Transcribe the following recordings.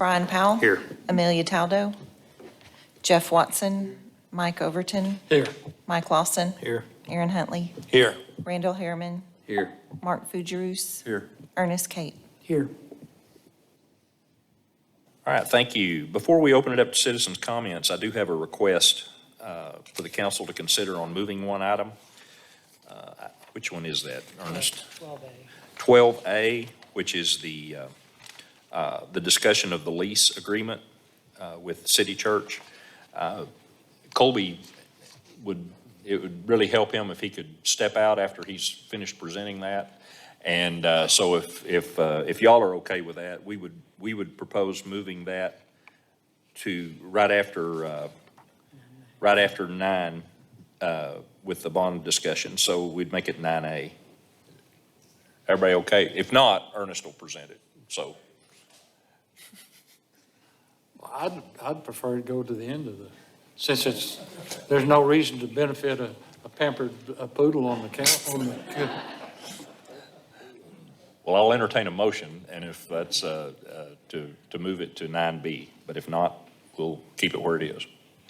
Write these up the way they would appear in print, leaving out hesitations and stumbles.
Brian Powell. Here. Amelia Taldo. Jeff Watson. Mike Overton. Here. Mike Lawson. Here. Aaron Huntley. Here. Randall Harriman. Here. Mark Fugierus. Here. Ernest Kate. Here. All right, thank you. Before we open it up to citizens' comments, I do have a request for the council to consider on moving one item. Which one is that, Ernest? 12A, which is the discussion of the lease agreement with City Church. Colby it would really help him if he could step out after he's finished presenting that. And so if y'all are okay with that, we would propose moving that to right after 9 with the bond discussion. So we'd make it 9A. Everybody okay? If not, Ernest will present it. So I'd prefer to go to the end of since there's no reason to benefit a pampered poodle on the count. well, I'll entertain a motion, and if that's to move it to 9B. But if not, we'll keep it where it is.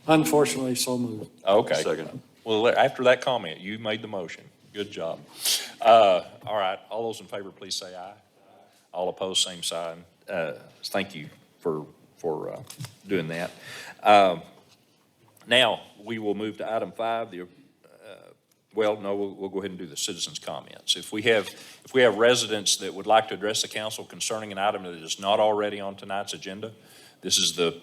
Unfortunately, so moved. Okay. Second. Well, after that comment, you made the motion. Good job. All right, all those in favor, please say aye. All opposed, same sign. Thank you for doing that. Now, we will move to item 5, we'll go ahead and do the citizens' comments. If we have residents that would like to address the council concerning an item that is not already on tonight's agenda, this is the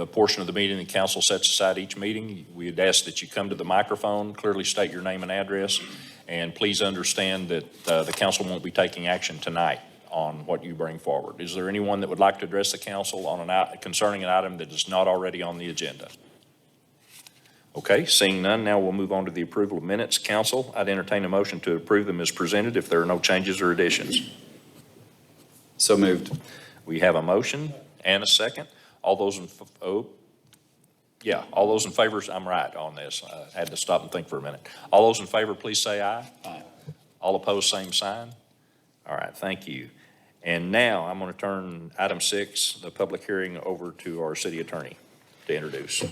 portion of the meeting the council sets aside each meeting. We'd ask that you come to the microphone, clearly state your name and address, and please understand that the council won't be taking action tonight on what you bring forward. Is there anyone that would like to address the council on concerning an item that is not already on the agenda? Okay, seeing none, now we'll move on to the approval of minutes. Council, I'd entertain a motion to approve them as presented if there are no changes or additions. So moved. We have a motion and a second. All those all those in favor, I'm right on this. I had to stop and think for a minute. All those in favor, please say aye. Aye. All opposed, same sign. All right, thank you. And now I'm going to turn item 6, the public hearing, over to our city attorney to introduce.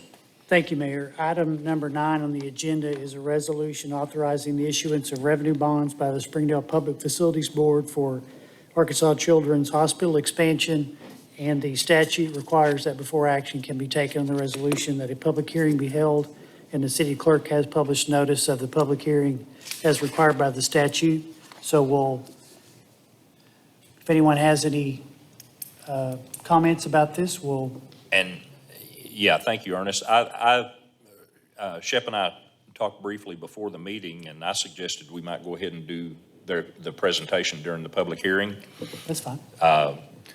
Thank you, Mayor. Item number 9 on the agenda is a resolution authorizing the issuance of revenue bonds by the Springdale Public Facilities Board for Arkansas Children's Hospital expansion, and the statute requires that before action can be taken on the resolution that a public hearing be held, and the city clerk has published notice of the public hearing as required by the statute. So if anyone has any comments about this, Yeah, thank you, Ernest. Shep and I talked briefly before the meeting, and I suggested we might go ahead and do the presentation during the public hearing. That's fine.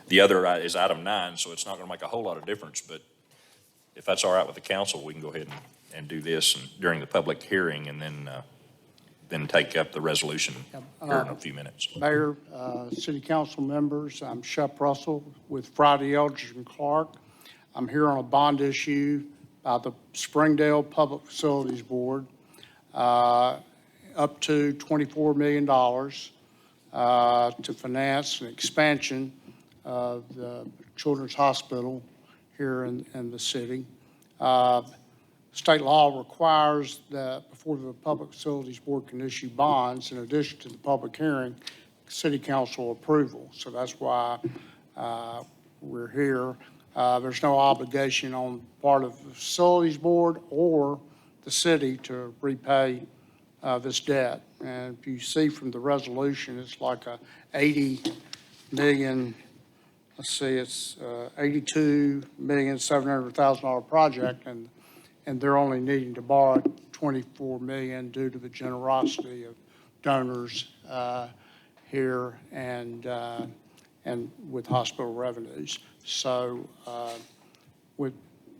The other is item 9, so it's not going to make a whole lot of difference, but if that's all right with the council, we can go ahead and do this during the public hearing, and then take up the resolution here in a few minutes. Mayor, City Council members, I'm Shep Russell with Friday Eldridge and Clark. I'm here on a bond issue by the Springdale Public Facilities Board, up to $24 million to finance an expansion of the Children's Hospital here in the city. State law requires that before the Public Facilities Board can issue bonds, in addition to the public hearing, City Council approval. So that's why we're here. There's no obligation on part of the Facilities Board or the city to repay this debt. And if you see from the resolution, it's like a 80 million, it's $82,700,000 project, and they're only needing to borrow $24 million due to the generosity of donors here and with hospital revenues. So with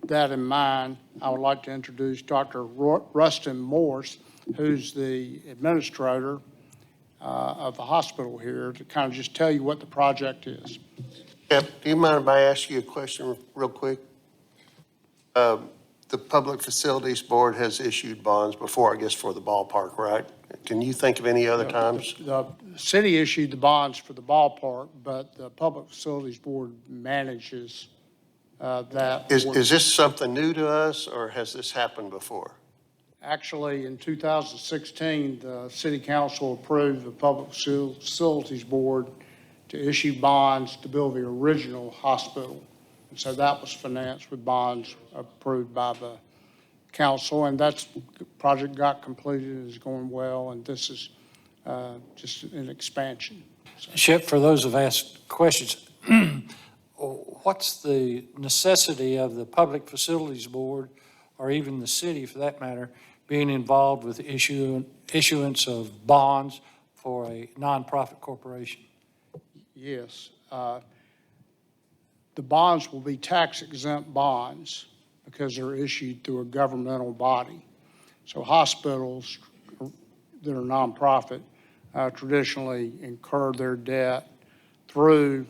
that in mind, I would like to introduce Dr. Rustin Morse, who's the administrator of the hospital here, to kind of just tell you what the project is. Yep. Do you mind if I ask you a question real quick? The Public Facilities Board has issued bonds before, I guess, for the ballpark, right? Can you think of any other times? The city issued the bonds for the ballpark, but the Public Facilities Board manages that. Is this something new to us, or has this happened before? Actually, in 2016, the city council approved the Public Facilities Board to issue bonds to build the original hospital. And so that was financed with bonds approved by the council, and the project got completed and is going well, and this is just an expansion. Shep, for those who've asked questions, what's the necessity of the Public Facilities Board, or even the city for that matter, being involved with the issuance of bonds for a nonprofit corporation? Yes. The bonds will be tax-exempt bonds because they're issued through a governmental body. So hospitals that are nonprofit traditionally incur their debt through,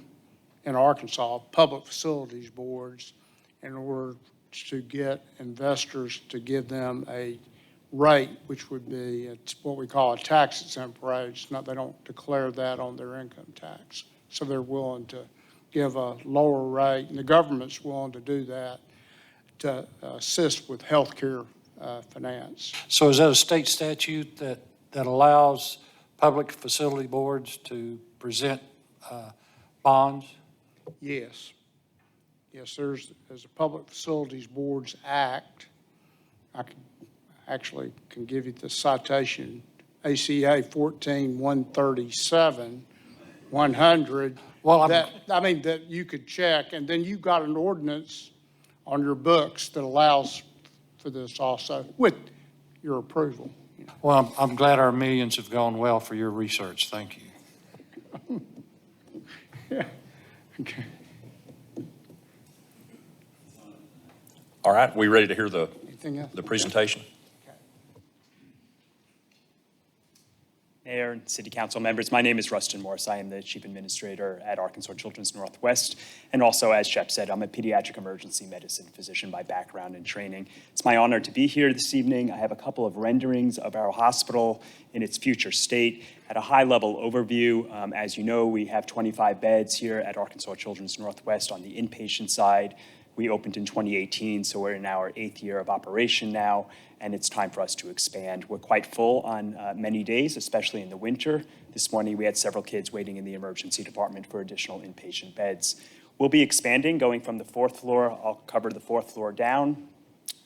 in Arkansas, public facilities boards in order to get investors to give them a rate, which would be, it's what we call a tax-exempt rate. It's not, they don't declare that on their income tax. So they're willing to give a lower rate, and the government's willing to do that to assist with healthcare finance. So is that a state statute that allows public facility boards to present bonds? Yes. Yes, there's a Public Facilities Boards Act. I can give you the citation, ACA 14-137, 100. Well, that you could check, and then you've got an ordinance on your books that allows for this also, with your approval. Well, I'm glad our millions have gone well for your research. Thank you. Yeah. Okay. All right, we ready to hear Anything else? the presentation? Mayor and City Council members, my name is Rustin Morris. I am the Chief Administrator at Arkansas Children's Northwest. And also, as Shep said, I'm a pediatric emergency medicine physician by background and training. It's my honor to be here this evening. I have a couple of renderings of our hospital in its future state. At a high-level overview, as you know, we have 25 beds here at Arkansas Children's Northwest on the inpatient side. We opened in 2018, so we're in our 8th year of operation now, and it's time for us to expand. We're quite full on many days, especially in the winter. This morning, we had several kids waiting in the emergency department for additional inpatient beds. We'll be expanding, going from the 4th floor. I'll cover the 4th floor down.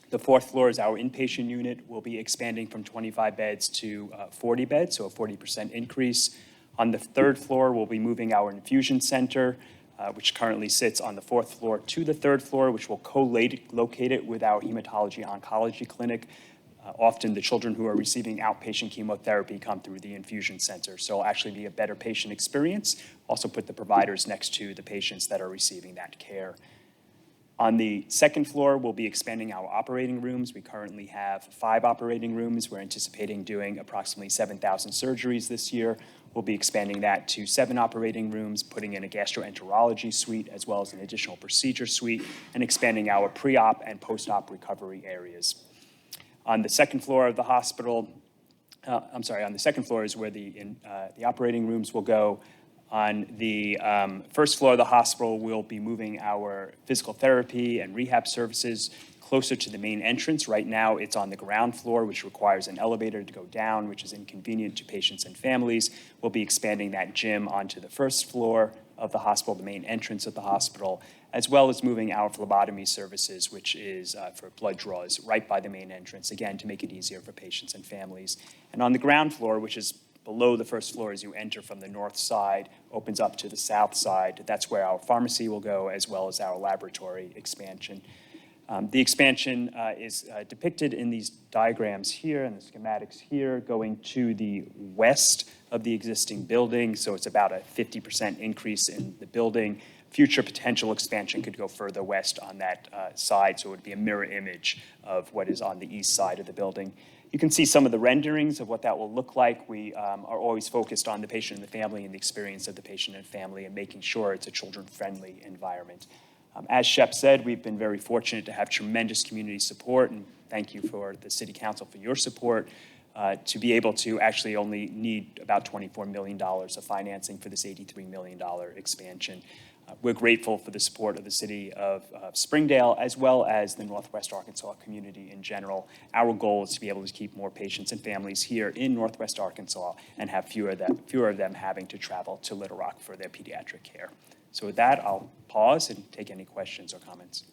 The 4th floor is our inpatient unit. We'll be expanding from 25 beds to 40 beds, so a 40% increase. On the 3rd floor, we'll be moving our infusion center, which currently sits on the 4th floor, to the 3rd floor, which will co-locate it with our hematology oncology clinic. Often the children who are receiving outpatient chemotherapy come through the infusion center, so it'll actually be a better patient experience. Also put the providers next to the patients that are receiving that care. On the 2nd floor, we'll be expanding our operating rooms. We currently have 5 operating rooms. We're anticipating doing approximately 7,000 surgeries this year. We'll be expanding that to 7 operating rooms, putting in a gastroenterology suite as well as an additional procedure suite, and expanding our pre-op and post-op recovery areas. On the 2nd floor of the hospital, on the 2nd floor is where the operating rooms will go. On the 1st floor of the hospital, we'll be moving our physical therapy and rehab services closer to the main entrance. Right now, it's on the ground floor, which requires an elevator to go down, which is inconvenient to patients and families. We'll be expanding that gym onto the 1st floor of the hospital, the main entrance of the hospital, as well as moving our phlebotomy services, which is for blood draws, right by the main entrance, again, to make it easier for patients and families. And on the ground floor, which is below the 1st floor as you enter from the north side, opens up to the south side. That's where our pharmacy will go, as well as our laboratory expansion. The expansion is depicted in these diagrams here and the schematics here, going to the west of the existing building. So it's about a 50% increase in the building. Future potential expansion could go further west on that side, so it would be a mirror image of what is on the east side of the building. You can see some of the renderings of what that will look like. We are always focused on the patient and the family and the experience of the patient and family, and making sure it's a children-friendly environment. As Shep said, we've been very fortunate to have tremendous community support, and thank you for the City Council for your support, to be able to actually only need about $24 million of financing for this $83 million expansion. We're grateful for the support of the city of Springdale, as well as the Northwest Arkansas community in general. Our goal is to be able to keep more patients and families here in Northwest Arkansas and have fewer of them having to travel to Little Rock for their pediatric care. So with that, I'll pause and take any questions or comments.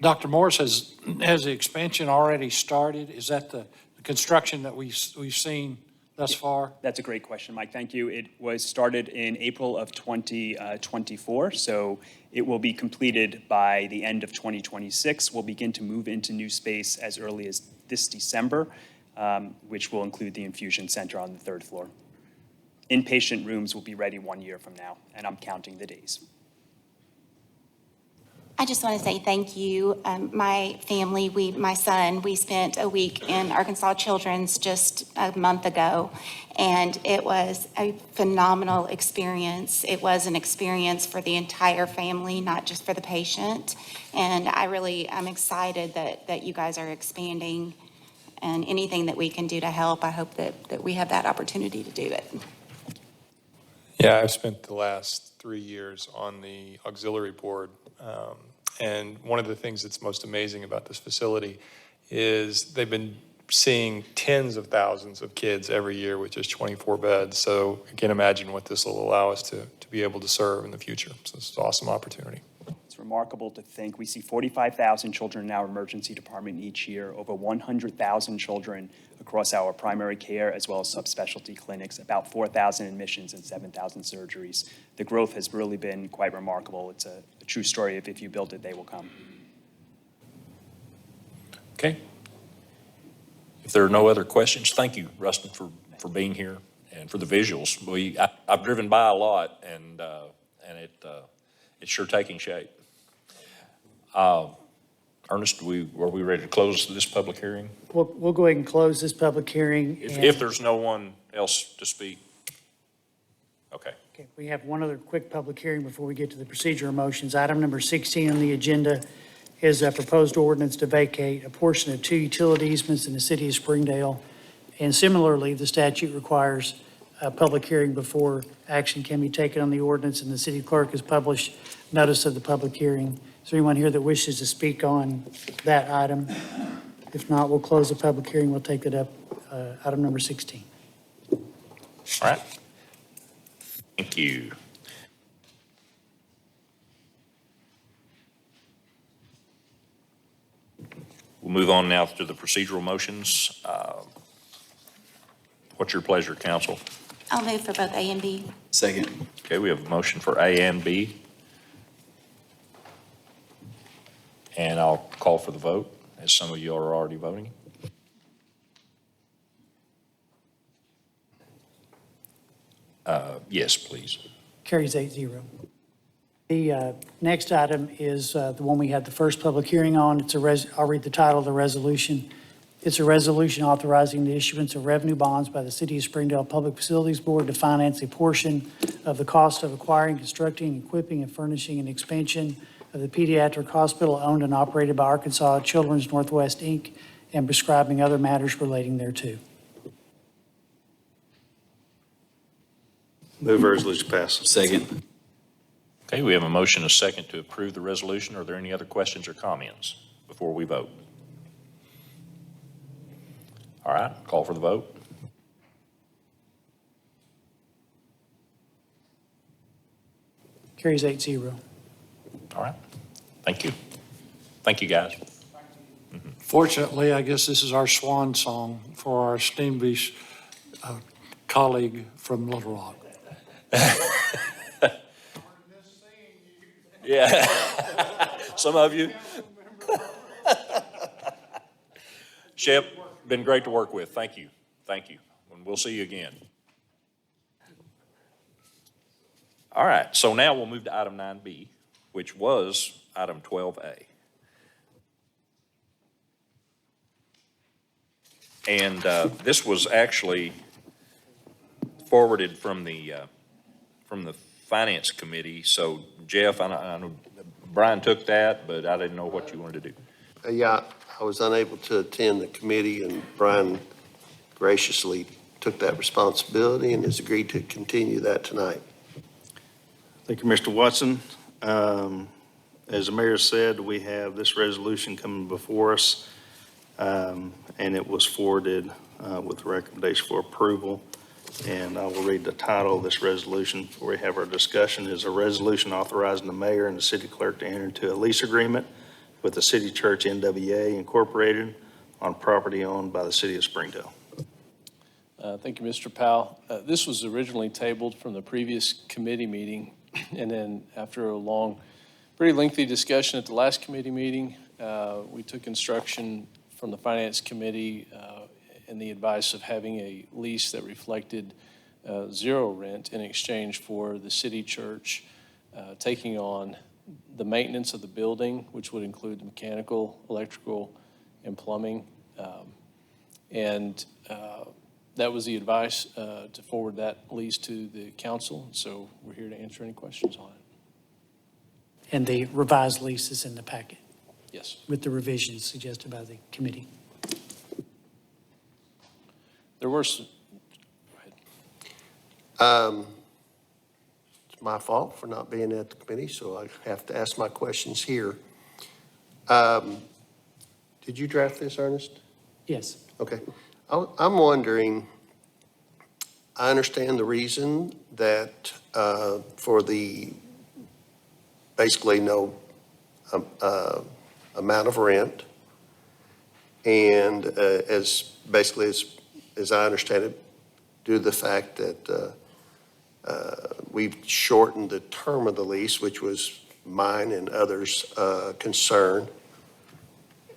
Dr. Morris, has the expansion already started? Is that the construction that we've seen thus far? That's a great question, Mike. Thank you. It was started in April of 2024, so it will be completed by the end of 2026. We'll begin to move into new space as early as this December, which will include the infusion center on the third floor. Inpatient rooms will be ready 1 year from now, and I'm counting the days. I just want to say thank you. My family, my son, we spent a week in Arkansas Children's just a month ago, and it was a phenomenal experience. It was an experience for the entire family, not just for the patient. And I'm excited that you guys are expanding, and anything that we can do to help, I hope that we have that opportunity to do it. Yeah, I've spent the last 3 years on the auxiliary board. And one of the things that's most amazing about this facility is they've been seeing tens of thousands of kids every year with just 24 beds. So I can't imagine what this will allow us to be able to serve in the future. So it's an awesome opportunity. It's remarkable to think we see 45,000 children in our emergency department each year, over 100,000 children across our primary care as well as subspecialty clinics, about 4,000 admissions and 7,000 surgeries. The growth has really been quite remarkable. It's a true story of if you build it, they will come. Okay. If there are no other questions, thank you, Rustin, for being here and for the visuals. I've driven by a lot, and it's sure taking shape. Ernest, were we ready to close this public hearing? We'll go ahead and close this public hearing. If there's no one else to speak? Okay. Okay, we have one other quick public hearing before we get to the procedural motions. Item number 16 on the agenda is a proposed ordinance to vacate a portion of 2 utility easements in the city of Springdale. And similarly, the statute requires a public hearing before action can be taken on the ordinance, and the city clerk has published notice of the public hearing. Is there anyone here that wishes to speak on that item? If not, we'll close the public hearing. We'll take it up, item number 16. All right. Thank you. We'll move on now to the procedural motions. What's your pleasure, council? I'll move for both A and B. Second. Okay, we have a motion for A and B. And I'll call for the vote, as some of you are already voting. Yes, please. Carries 8-0. The next item is the one we had the first public hearing on. I'll read the title of the resolution. It's a resolution authorizing the issuance of revenue bonds by the City of Springdale Public Facilities Board to finance a portion of the cost of acquiring, constructing, equipping, and furnishing an expansion of the pediatric hospital owned and operated by Arkansas Children's Northwest, Inc., and prescribing other matters relating thereto. Move resolution passes. Second. Okay, we have a motion, a second, to approve the resolution. Are there any other questions or comments before we vote? All right, call for the vote. Carries 8-0. All right, thank you. Thank you, guys. Fortunately, I guess this is our swan song for our esteemed colleague from Little Rock. Yeah, some of you. Shep, been great to work with. Thank you. Thank you. And we'll see you again. All right, so now we'll move to item 9B, which was item 12A. And this was actually forwarded from the Finance Committee. So Jeff, I know Brian took that, but I didn't know what you wanted to do. Yeah, I was unable to attend the committee, and Brian graciously took that responsibility and has agreed to continue that tonight. Thank you, Mr. Watson. As the mayor said, we have this resolution coming before us, and it was forwarded with recommendation for approval. And I will read the title of this resolution before we have our discussion. It is a resolution authorizing the mayor and the city clerk to enter into a lease agreement with the City Church NWA Incorporated on property owned by the city of Springdale. Thank you, Mr. Powell. This was originally tabled from the previous committee meeting, and then after a long, pretty lengthy discussion at the last committee meeting, we took instruction from the Finance Committee and the advice of having a lease that reflected zero rent in exchange for the city church taking on the maintenance of the building, which would include the mechanical, electrical, and plumbing. That was the advice to forward that lease to the council. So we're here to answer any questions on it. And the revised lease is in the packet Yes. with the revisions suggested by the committee. There were some, go ahead. It's my fault for not being at the committee, so I have to ask my questions here. Did you draft this, Ernest? Yes. Okay. I'm wondering, I understand the reason that for the basically no amount of rent. And as I understand it, due to the fact that we've shortened the term of the lease, which was mine and others' concern.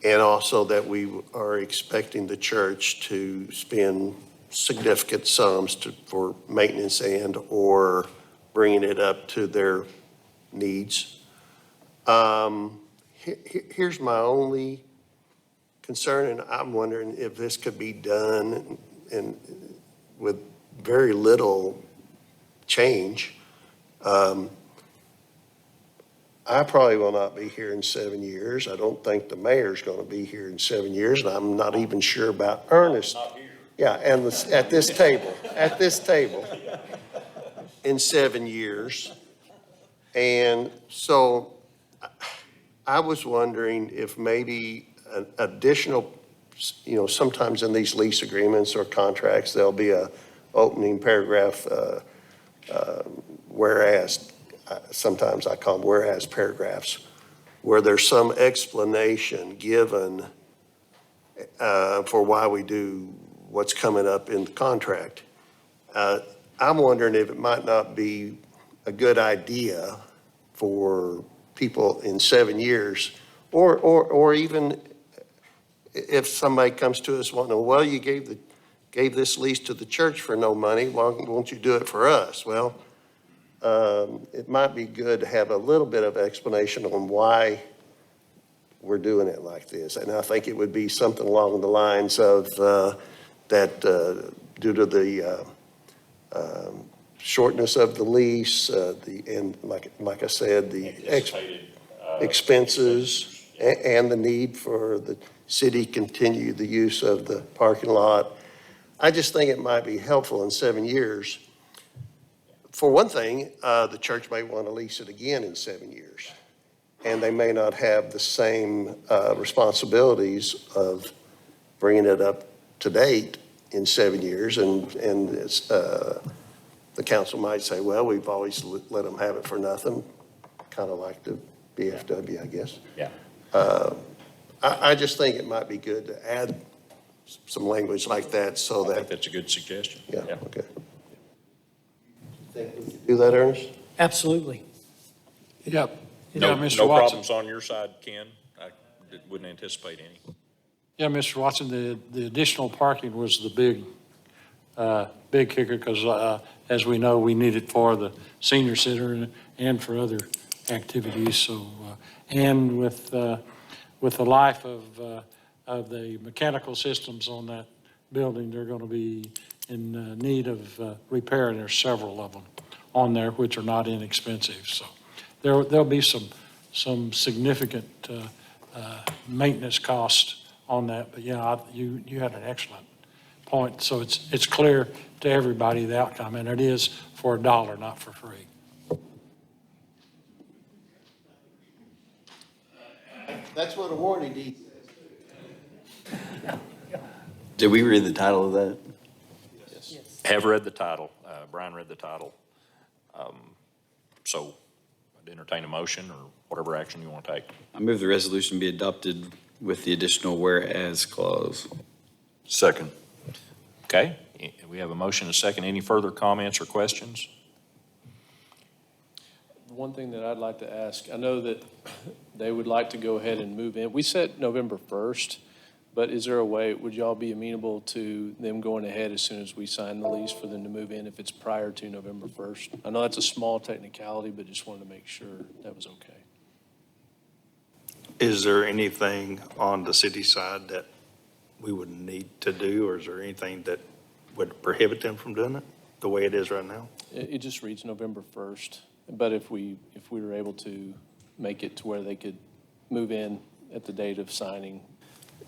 And also that we are expecting the church to spend significant sums for maintenance and/or bringing it up to their needs. Here's my only concern, and I'm wondering if this could be done and with very little change. I probably will not be here in 7 years. I don't think the mayor's going to be here in 7 years, and I'm not even sure about Ernest. Not here. Yeah, and at this table, in 7 years. And so I was wondering if maybe an additional, sometimes in these lease agreements or contracts, there'll be a opening paragraph, whereas, sometimes I call them whereas paragraphs, where there's some explanation given for why we do what's coming up in the contract. I'm wondering if it might not be a good idea for people in 7 years, or even if somebody comes to us wanting, well, you gave this lease to the church for no money, why won't you do it for us? Well, it might be good to have a little bit of explanation on why we're doing it like this. And I think it would be something along the lines of that due to the shortness of the lease, and like I said, the expenses and the need for the city continue the use of the parking lot. I just think it might be helpful in 7 years. For one thing, the church may want to lease it again in 7 years, and they may not have the same responsibilities of bringing it up to date in 7 years, and it's, the council might say, well, we've always let them have it for nothing, kind of like the BFW, I guess. Yeah. I just think it might be good to add some language like that so I that. think that's a good suggestion. Yeah, okay. Think we could do that, Ernest? Absolutely. Yep. No, Yeah, Mr. no Watson. problems on your side, Ken? I wouldn't anticipate any. Yeah, Mr. Watson, the additional parking was the big kicker, because as we know, we need it for the senior center and for other activities. So, and with the life of the mechanical systems on that building, they're going to be in need of repair, and there's several of them on there which are not inexpensive. So there'll be some significant maintenance costs on that. But yeah, you had an excellent point. So it's clear to everybody the outcome, and it is for $1, not for free. That's what a warranty deed says. Did we read the title of that? Have read the title. Brian read the title. So I'd entertain a motion or whatever action you want to take. I move the resolution be adopted with the additional whereas clause. Second. Okay, we have a motion and a second. Any further comments or questions? One thing that I'd like to ask, I know that they would like to go ahead and move in. We said November 1st, but is there a way, would y'all be amenable to them going ahead as soon as we sign the lease for them to move in if it's prior to November 1st? I know that's a small technicality, but just wanted to make sure that was okay. Is there anything on the city side that we would need to do, or is there anything that would prohibit them from doing it the way it is right now? It just reads November 1st, but if we were able to make it to where they could move in at the date of signing.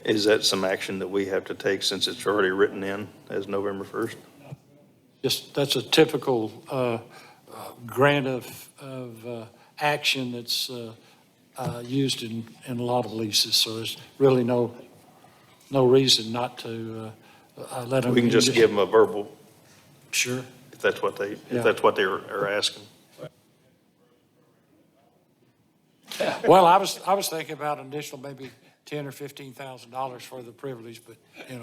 Is that some action that we have to take since it's already written in as November 1st? Just, that's a typical grant of action that's used in a lot of leases. So there's really no reason not to let them. We can just give them a verbal, Sure. if that's what they, Yeah. if that's what they are asking. Well, I was thinking about an additional maybe $10,000 or $15,000 for the privilege, but,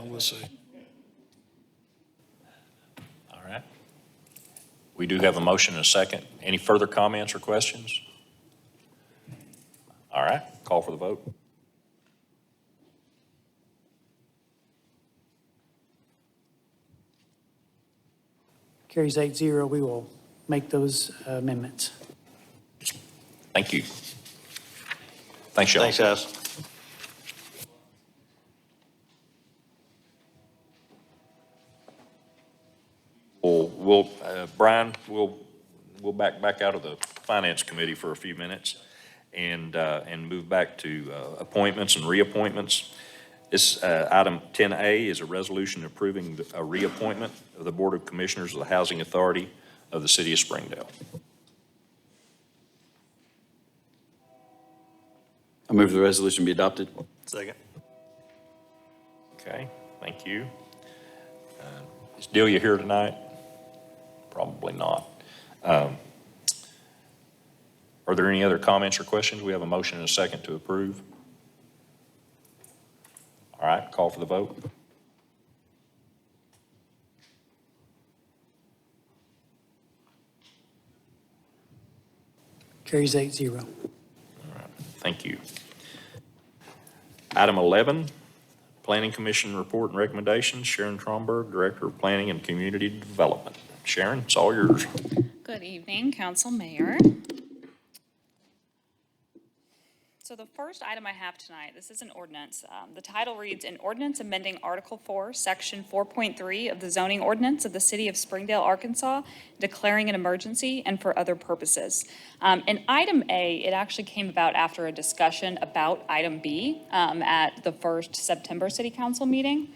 we'll see. All right. We do have a motion and a second. Any further comments or questions? All right, call for the vote. Carries 8-0. We will make those amendments. Thank you. Thanks, y'all. Thanks, guys. Brian, we'll back out of the Finance Committee for a few minutes and move back to appointments and reappointments. This item 10A is a resolution approving a reappointment of the Board of Commissioners of the Housing Authority of the City of Springdale. I move the resolution be adopted. Second. Okay, thank you. Is Delia here tonight? Probably not. Are there any other comments or questions? We have a motion and a second to approve. All right, call for the vote. Carries 8-0. Thank you. Item 11, Planning Commission report and recommendations. Sharon Tromberg, Director of Planning and Community Development. Sharon, it's all yours. Good evening, Council Mayor. So the first item I have tonight, this is an ordinance. The title reads, "An Ordinance Amending Article 4, Section 4.3 of the Zoning Ordinance of the City of Springdale, Arkansas, declaring an emergency and for other purposes." In item A, it actually came about after a discussion about item B at the first September City Council meeting.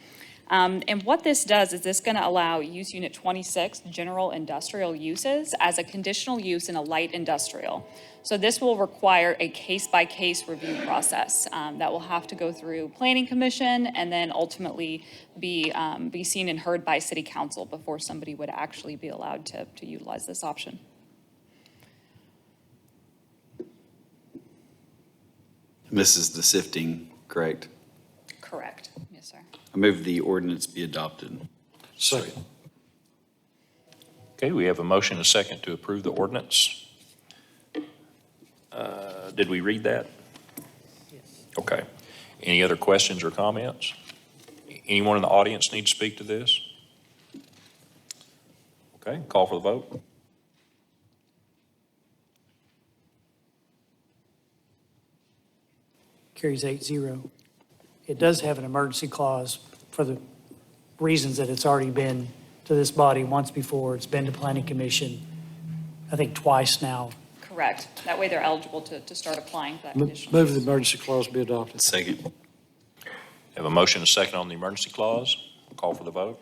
And what this does is this going to allow use unit 26, general industrial uses, as a conditional use in a light industrial. So this will require a case-by-case review process that will have to go through Planning Commission and then ultimately be seen and heard by City Council before somebody would actually be allowed to utilize this option. This is the sifting, correct? Correct. Yes, sir. I move the ordinance be adopted. Second. Okay, we have a motion and a second to approve the ordinance. Did we read that? Yes. Okay. Any other questions or comments? Anyone in the audience need to speak to this? Okay, call for the vote. Carries 8-0. It does have an emergency clause for the reasons that it's already been to this body once before. It's been to Planning Commission, I think twice now. Correct. That way they're eligible to start applying for that conditional Move the use. emergency clause be adopted. Second. Have a motion and a second on the emergency clause. Call for the vote.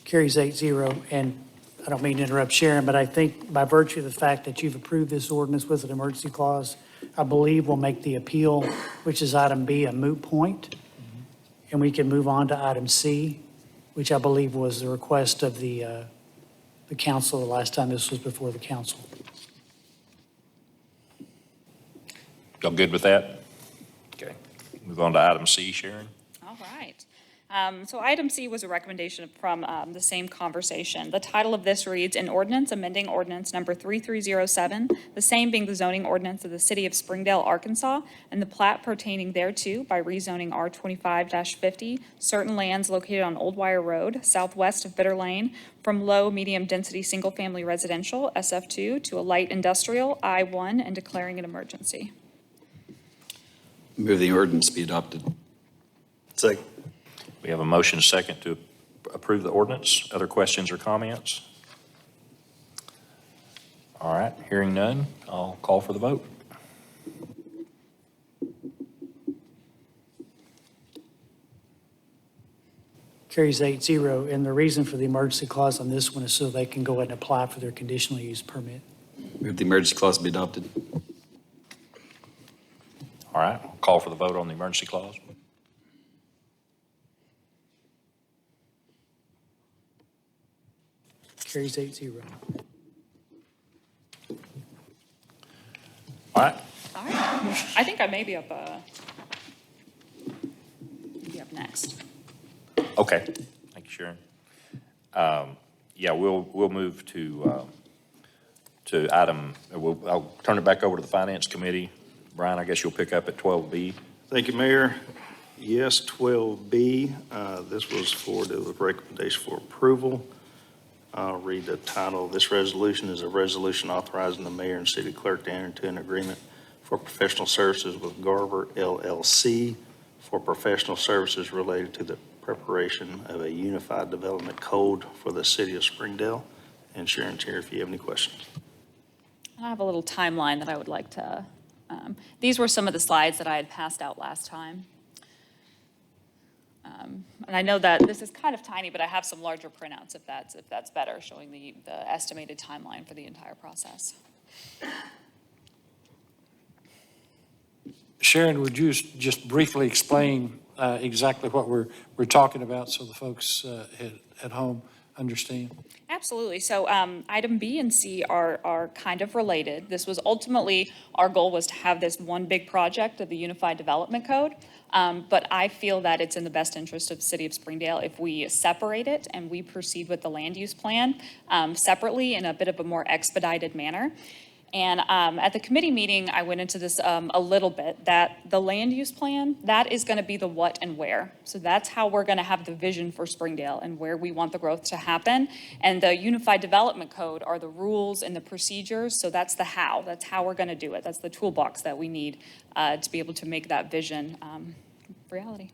Carries 8-0. And I don't mean to interrupt Sharon, but I think by virtue of the fact that you've approved this ordinance with an emergency clause, I believe will make the appeal, which is item B, a moot point. And we can move on to item C, which I believe was the request of the council the last time this was before the council. Y'all good with that? Okay. Move on to item C, Sharon. All right. So item C was a recommendation from the same conversation. The title of this reads, "An Ordinance Amending Ordinance Number 3307, the same being the zoning ordinance of the City of Springdale, Arkansas, and the plat pertaining thereto by rezoning R25-50, certain lands located on Old Wire Road, southwest of Bitter Lane, from low, medium-density, single-family residential, SF2, to a light industrial, I1, and declaring an emergency." Move the ordinance be adopted. Second. We have a motion second to approve the ordinance. Other questions or comments? All right, hearing none, I'll call for the vote. Carries 8-0, and the reason for the emergency clause on this one is so they can go ahead and apply for their conditional use permit. Move the emergency clause be adopted. All right, I'll call for the vote on the emergency clause. Carries 8-0. All right, All right. I think I may be up next. okay. Thank you, Sharon. Yeah, we'll move to item, I'll turn it back over to the Finance Committee. Brian, I guess you'll pick up at 12B. Thank you, Mayor. Yes, 12B, this was forwarded with recommendation for approval. I'll read the title. This resolution is a resolution authorizing the mayor and city clerk to enter into an agreement for professional services with Garver LLC for professional services related to the preparation of a unified development code for the city of Springdale. And Sharon's here if you have any questions. I have a little timeline that I would like to, these were some of the slides that I had passed out last time. And I know that this is kind of tiny, but I have some larger printouts if that's better, showing the estimated timeline for the entire process. Sharon, would you just briefly explain exactly what we're talking about so the folks at home understand? Absolutely. So item B and C are kind of related. This was ultimately, our goal was to have this one big project of the Unified Development Code. But I feel that it's in the best interest of the city of Springdale if we separate it and we proceed with the land use plan separately in a bit of a more expedited manner. And at the committee meeting, I went into this a little bit, that the land use plan, that is going to be the what and where. So that's how we're going to have the vision for Springdale and where we want the growth to happen. And the Unified Development Code are the rules and the procedures. So that's the how. That's how we're going to do it. That's the toolbox that we need to be able to make that vision reality.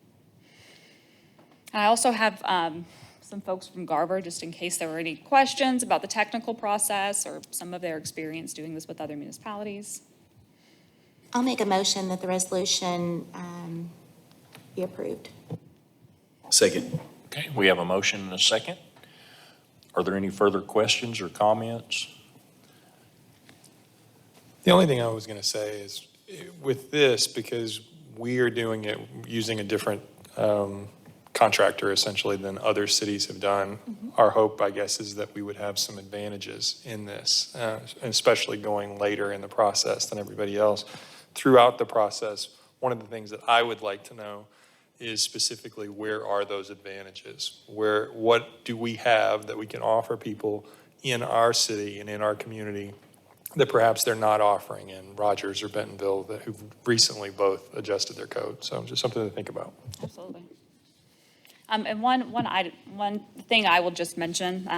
And I also have some folks from Garver, just in case there were any questions about the technical process or some of their experience doing this with other municipalities. I'll make a motion that the resolution be approved. Second. Okay, we have a motion and a second. Are there any further questions or comments? The only thing I was going to say is with this, because we are doing it using a different contractor essentially than other cities have done. Our hope, I guess, is that we would have some advantages in this, especially going later in the process than everybody else. Throughout the process, one of the things that I would like to know is specifically where are those advantages? What do we have that we can offer people in our city and in our community that perhaps they're not offering in Rogers or Bentonville who've recently both adjusted their code? So just something to think about. Absolutely. And one thing I will just mention,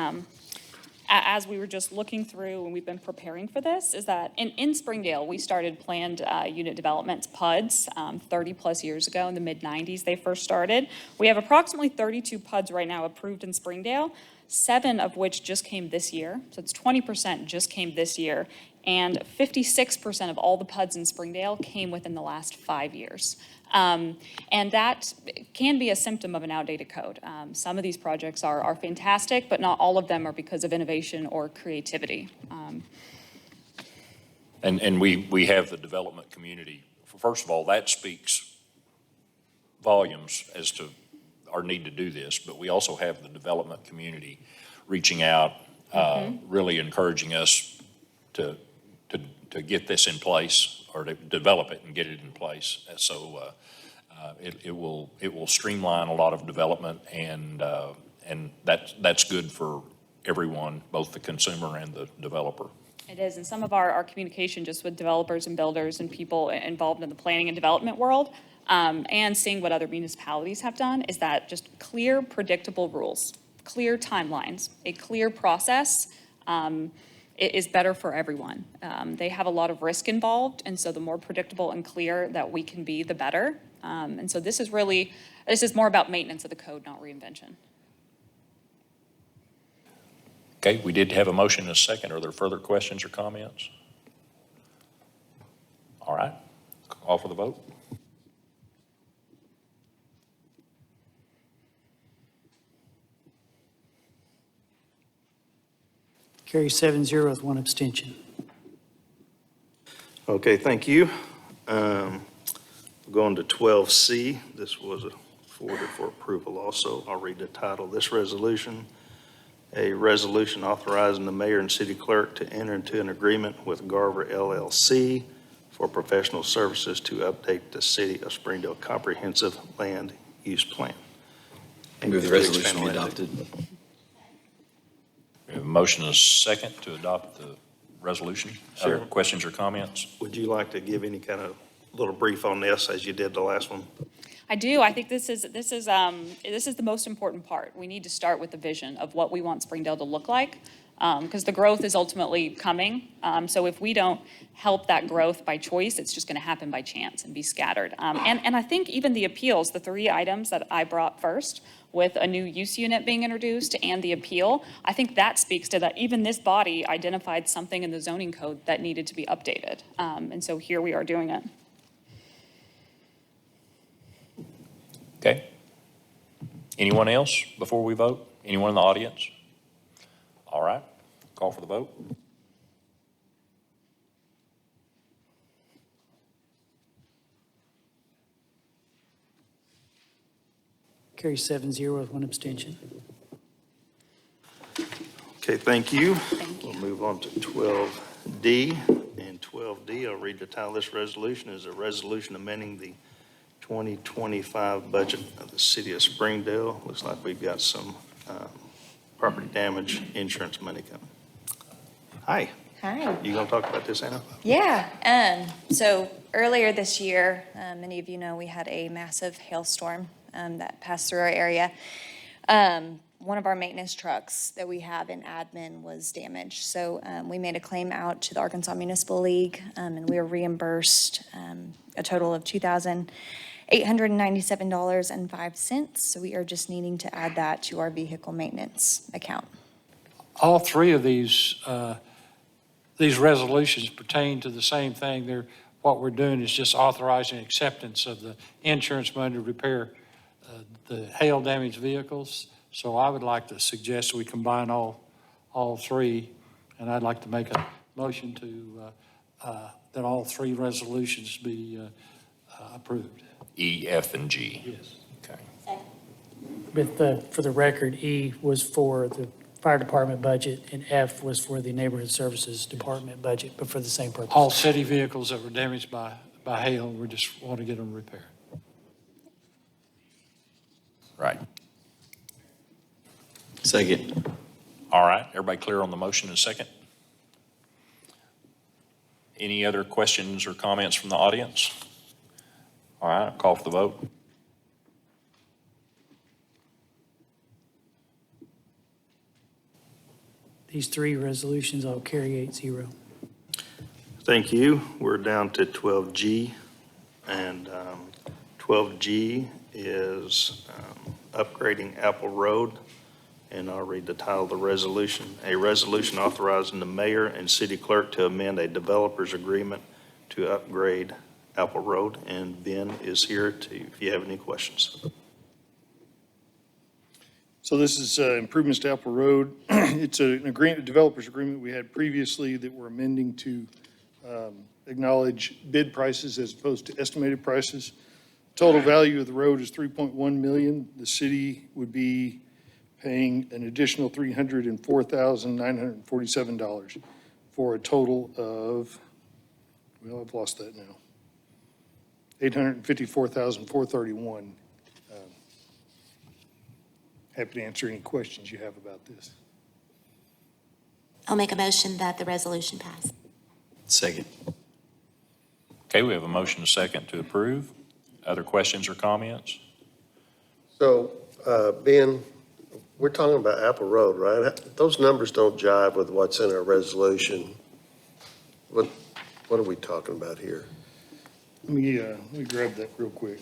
as we were just looking through and we've been preparing for this, is that in Springdale, we started planned unit developments, PUDs, 30 plus years ago. In the mid-90s, they first started. We have approximately 32 PUDs right now approved in Springdale. 7 of which just came this year. So it's 20% just came this year. And 56% of all the PUDs in Springdale came within the last 5 years. And that can be a symptom of an outdated code. Some of these projects are fantastic, but not all of them are because of innovation or creativity. And we have the development community. First of all, that speaks volumes as to our need to do this, but we also have the development community reaching out, really encouraging us to get this in place, or to develop it and get it in place. And so it will streamline a lot of development, and that's good for everyone, both the consumer and the developer. It is, and some of our communication just with developers and builders and people involved in the planning and development world, and seeing what other municipalities have done, is that just clear, predictable rules, clear timelines, a clear process, it is better for everyone. They have a lot of risk involved, and so the more predictable and clear that we can be, the better. And so this is more about maintenance of the code, not reinvention. Okay, we did have a motion and a second. Are there further questions or comments? All right, call for the vote. Carries 7-0 with one abstention. Okay, thank you. Going to 12C, this was forwarded for approval also. I'll read the title of this resolution. A resolution authorizing the mayor and city clerk to enter into an agreement with Garver LLC for professional services to update the City of Springdale Comprehensive Land Use Plan. Move the resolution be adopted. We have a motion and a second to adopt the resolution. Sure. Questions or comments? Would you like to give any kind of little brief on this as you did the last one? I do. I think this is the most important part. We need to start with the vision of what we want Springdale to look like, because the growth is ultimately coming. So if we don't help that growth by choice, it's just going to happen by chance and be scattered. And I think even the appeals, the 3 items that I brought first, with a new use unit being introduced and the appeal, I think that speaks to that even this body identified something in the zoning code that needed to be updated. And so here we are doing it. Okay. Anyone else before we vote? Anyone in the audience? All right, call for the vote. Carries 7-0 with one abstention. Okay, thank you. We'll move on to 12D. And 12D, I'll read the title of this resolution, is a resolution amending the 2025 budget of the City of Springdale. Looks like we've got some property damage insurance money coming. Hi. Hi. You gonna talk about this, Anna? Yeah. So earlier this year, many of you know we had a massive hailstorm that passed through our area. One of our maintenance trucks that we have in admin was damaged. So we made a claim out to the Arkansas Municipal League, and we were reimbursed a total of $2,897.05. So we are just needing to add that to our vehicle maintenance account. All 3 of these resolutions pertain to the same thing. What we're doing is just authorizing acceptance of the insurance money to repair the hail damaged vehicles. So I would like to suggest we combine all 3, and I'd like to make a motion to that all 3 resolutions be approved. E, F, and G. Yes. Okay. For the record, E was for the fire department budget, and F was for the neighborhood services department budget, but for the same purpose. All city vehicles that were damaged by hail, we just want to get them repaired. Right. Second. All right, everybody clear on the motion and second? Any other questions or comments from the audience? All right, call for the vote. These 3 resolutions all carry 8-0. Thank you. We're down to 12G, and 12G is upgrading Apple Road and I'll read the title of the resolution. A resolution authorizing the mayor and city clerk to amend a developer's agreement to upgrade Apple Road, and Ben is here if you have any questions. So this is improvements to Apple Road. It's an agreement, a developer's agreement we had previously that we're amending to acknowledge bid prices as opposed to estimated prices. Total value of the road is $3.1 million. The city would be paying an additional $304,947 for a total of, well, I've lost that now, $854,431. Happy to answer any questions you have about this. I'll make a motion that the resolution pass. Second. Okay, we have a motion and a second to approve. Other questions or comments? So, Ben, we're talking about Apple Road, right? Those numbers don't jive with what's in our resolution. What are we talking about here? Let me grab that real quick.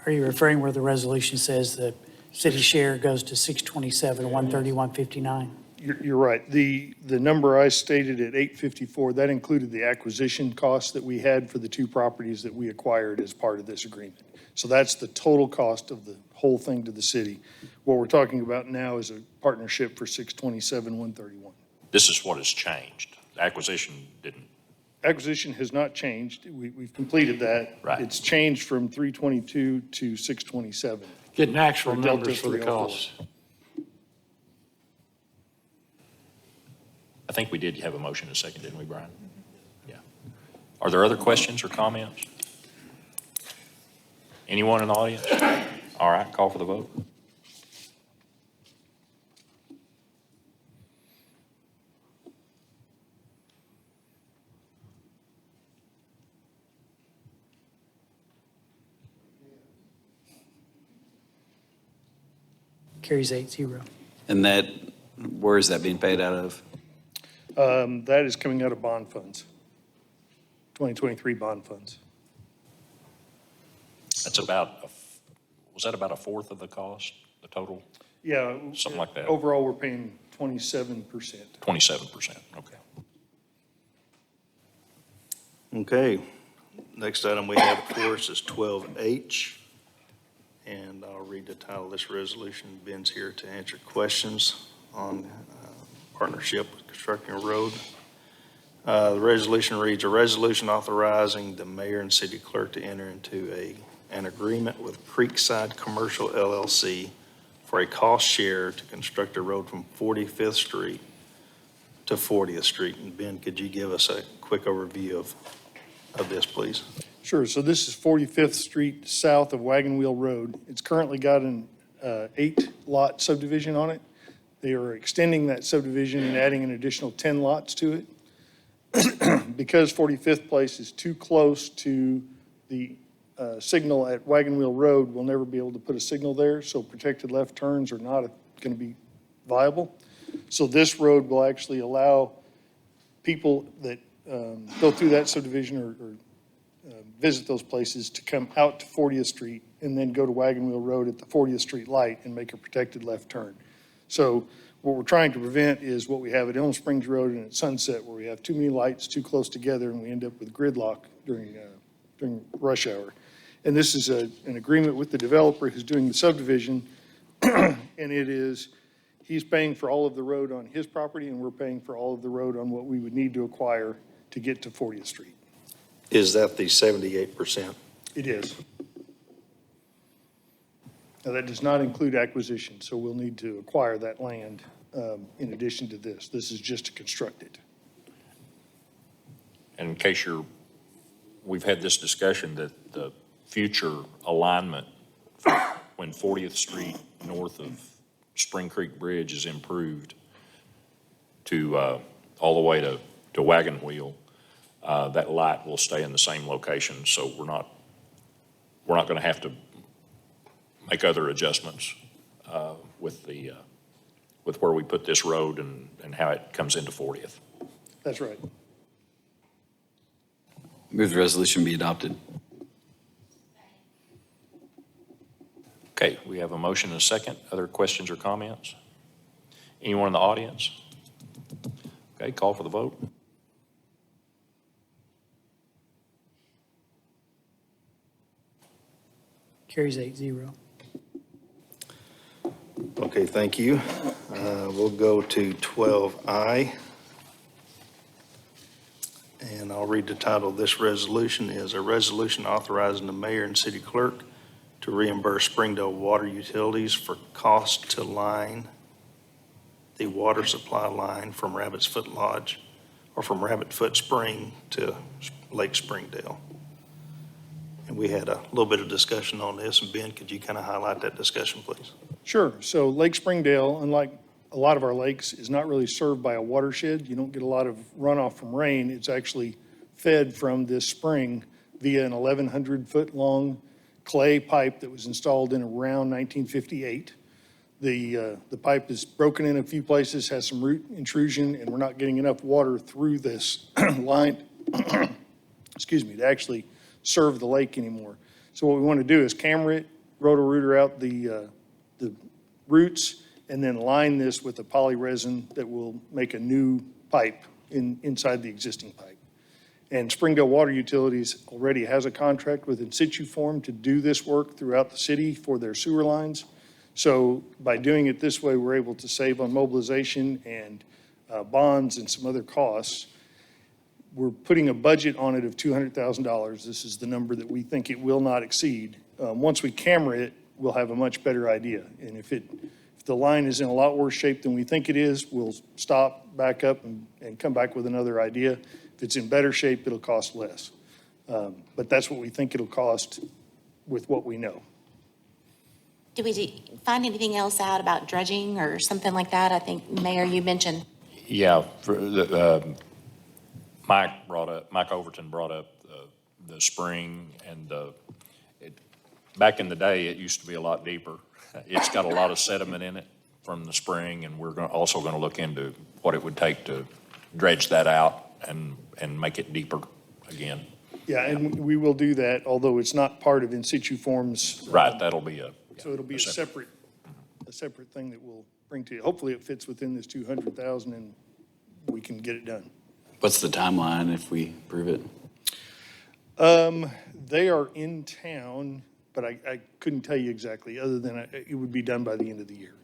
Are you referring where the resolution says the city share goes to 627, 130, 159? You're right. The number I stated at 854, that included the acquisition costs that we had for the two properties that we acquired as part of this agreement. So that's the total cost of the whole thing to the city. What we're talking about now is a partnership for 627, 131. This is what has changed. The acquisition didn't. Acquisition has not changed. We've completed that. Right. It's changed from 322 to 627. Getting actual For Delta numbers for the 304. costs. I think we did have a motion and a second, didn't we, Brian? Yeah. Are there other questions or comments? Anyone in the audience? All right, call for the vote. Carries 8-0. And that, where is that being paid out of? That is coming out of bond funds, 2023 bond funds. That's about, was that about a fourth of the cost, the total? Yeah. Something like that. Overall, we're paying 27%. 27%, okay. Okay, next item we have before us is 12H, and I'll read the title of this resolution. Ben's here to answer questions on partnership with constructing a road. The resolution reads, a resolution authorizing the mayor and city clerk to enter into an agreement with Creekside Commercial LLC for a cost share to construct a road from 45th Street to 40th Street. And Ben, could you give us a quick overview of this, please? Sure. So this is 45th Street south of Wagon Wheel Road. It's currently got an 8-lot subdivision on it. They are extending that subdivision and adding an additional 10 lots to it. Because 45th Place is too close to the signal at Wagon Wheel Road, we'll never be able to put a signal there, so protected left turns are not going to be viable. So this road will actually allow people that go through that subdivision or visit those places to come out to 40th Street and then go to Wagon Wheel Road at the 40th Street light and make a protected left turn. So what we're trying to prevent is what we have at Elm Springs Road and at Sunset, where we have too many lights too close together and we end up with gridlock during rush hour. And this is an agreement with the developer who's doing the subdivision, and he's paying for all of the road on his property, and we're paying for all of the road on what we would need to acquire to get to 40th Street. Is that the 78%? It is. Now, that does not include acquisition, so we'll need to acquire that land in addition to this. This is just to construct it. And in case we've had this discussion that the future alignment when 40th Street north of Spring Creek Bridge is improved to all the way to Wagon Wheel, that light will stay in the same location, so we're not going to have to make other adjustments with where we put this road and how it comes into 40th. That's right. Move the resolution be adopted. Okay, we have a motion and a second. Other questions or comments? Anyone in the audience? Okay, call for the vote. Carries 8-0. Okay, thank you. We'll go to 12I. And I'll read the title of this resolution is a resolution authorizing the mayor and city clerk to reimburse Springdale Water Utilities for cost to line the water supply line from Rabbit's Foot Lodge or from Rabbit Foot Spring to Lake Springdale. And we had a little bit of discussion on this, and Ben, could you kind of highlight that discussion, please? Sure. So Lake Springdale, unlike a lot of our lakes, is not really served by a watershed. You don't get a lot of runoff from rain. It's actually fed from this spring via an 1,100-foot-long clay pipe that was installed in around 1958. The pipe is broken in a few places, has some root intrusion, and we're not getting enough water through this line, excuse me, to actually serve the lake anymore. So what we want to do is camera it, roto-rooter out the roots, and then line this with a poly resin that will make a new pipe inside the existing pipe. And Springdale Water Utilities already has a contract with In Situ Form to do this work throughout the city for their sewer lines. So by doing it this way, we're able to save on mobilization and bonds and some other costs. We're putting a budget on it of $200,000. This is the number that we think it will not exceed. Once we camera it, we'll have a much better idea. And if the line is in a lot worse shape than we think it is, we'll stop, back up, and come back with another idea. If it's in better shape, it'll cost less. But that's what we think it'll cost with what we know. Do we find anything else out about dredging or something like that? I think, Mayor, you mentioned. Yeah, Mike Overton brought up the spring, and back in the day, it used to be a lot deeper. It's got a lot of sediment in it from the spring, and we're also going to look into what it would take to dredge that out and make it deeper again. Yeah, and we will do that, although it's not part of In Situ Form's. Right, that'll be So it'll be a separate thing that we'll bring to you. Hopefully it fits within this 200,000 and we can get it done. What's the timeline if we prove it? They are in town, but I couldn't tell you exactly, other than it would be done by the end of the year.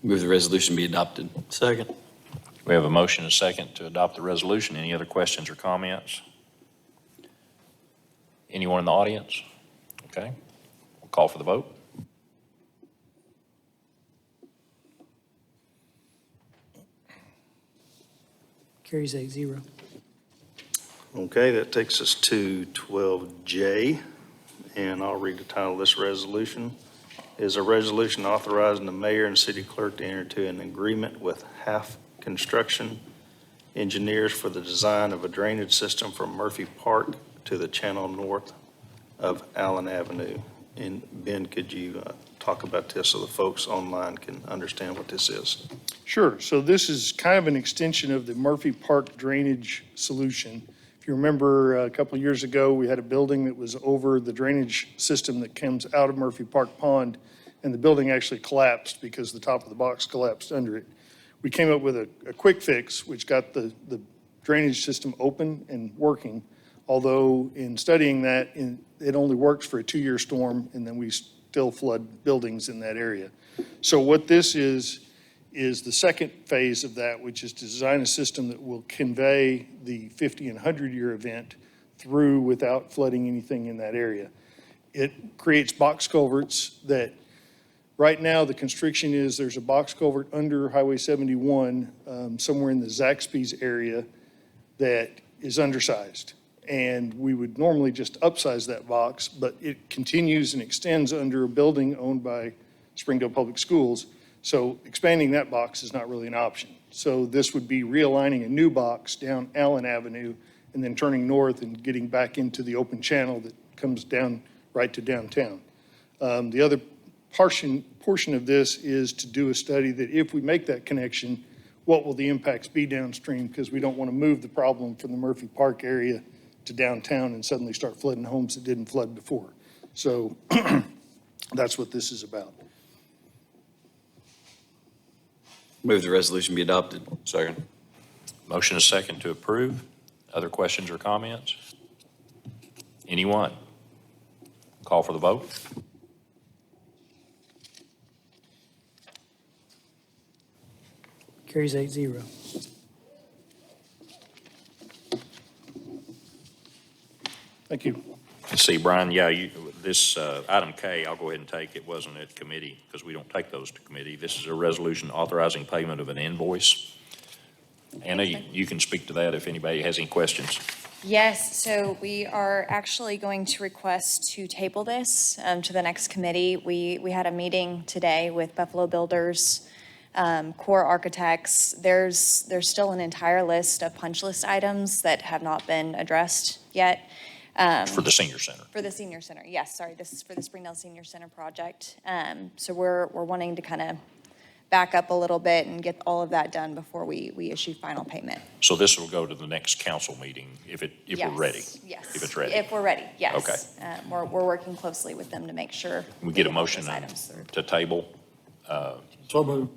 Move the resolution be adopted. Second. We have a motion and a second to adopt the resolution. Any other questions or comments? Anyone in the audience? Okay. We'll call for the vote. Carries 8-0. Okay, that takes us to 12J, and I'll read the title of this resolution. Is a resolution authorizing the mayor and city clerk to enter into an agreement with Half Construction Engineers for the design of a drainage system from Murphy Park to the channel north of Allen Avenue. And Ben, could you talk about this so the folks online can understand what this is? Sure. So this is kind of an extension of the Murphy Park drainage solution. If you remember a couple of years ago, we had a building that was over the drainage system that comes out of Murphy Park Pond, and the building actually collapsed because the top of the box collapsed under it. We came up with a quick fix, which got the drainage system open and working, although in studying that, it only works for a 2-year storm, and then we still flood buildings in that area. So what this is the second phase of that, which is to design a system that will convey the 50 and 100-year event through without flooding anything in that area. It creates box culverts that, right now, the constriction is there's a box culvert under Highway 71, somewhere in the Zaxby's area, that is undersized. And we would normally just upsize that box, but it continues and extends under a building owned by Springdale Public Schools. So expanding that box is not really an option. So this would be realigning a new box down Allen Avenue and then turning north and getting back into the open channel that comes down right to downtown. The other portion of this is to do a study that if we make that connection, what will the impacts be downstream? Because we don't want to move the problem from the Murphy Park area to downtown and suddenly start flooding homes that didn't flood before. So That's what this is about. Move the resolution be adopted. Second. Motion is second to approve. Other questions or comments? Anyone? Call for the vote. Carries 8-0. Thank you. And see, Brian, yeah, this, item K, I'll go ahead and take. It wasn't at committee because we don't take those to committee. This is a resolution authorizing payment of an invoice. Anna, you can speak to that if anybody has any questions. Yes, so we are actually going to request to table this to the next committee. We had a meeting today with Buffalo Builders, Core Architects. There's still an entire list of punch list items that have not been addressed yet. For the senior center. For the senior center, yes, sorry, this is for the Springdale Senior Center project. So we're wanting to kind of back up a little bit and get all of that done before we issue final payment. So this will go to the next council meeting if we're ready? Yes. If it's ready? If we're ready, yes. Okay. We're working closely with them to make sure. We get a all motion those items through. to table. So moved.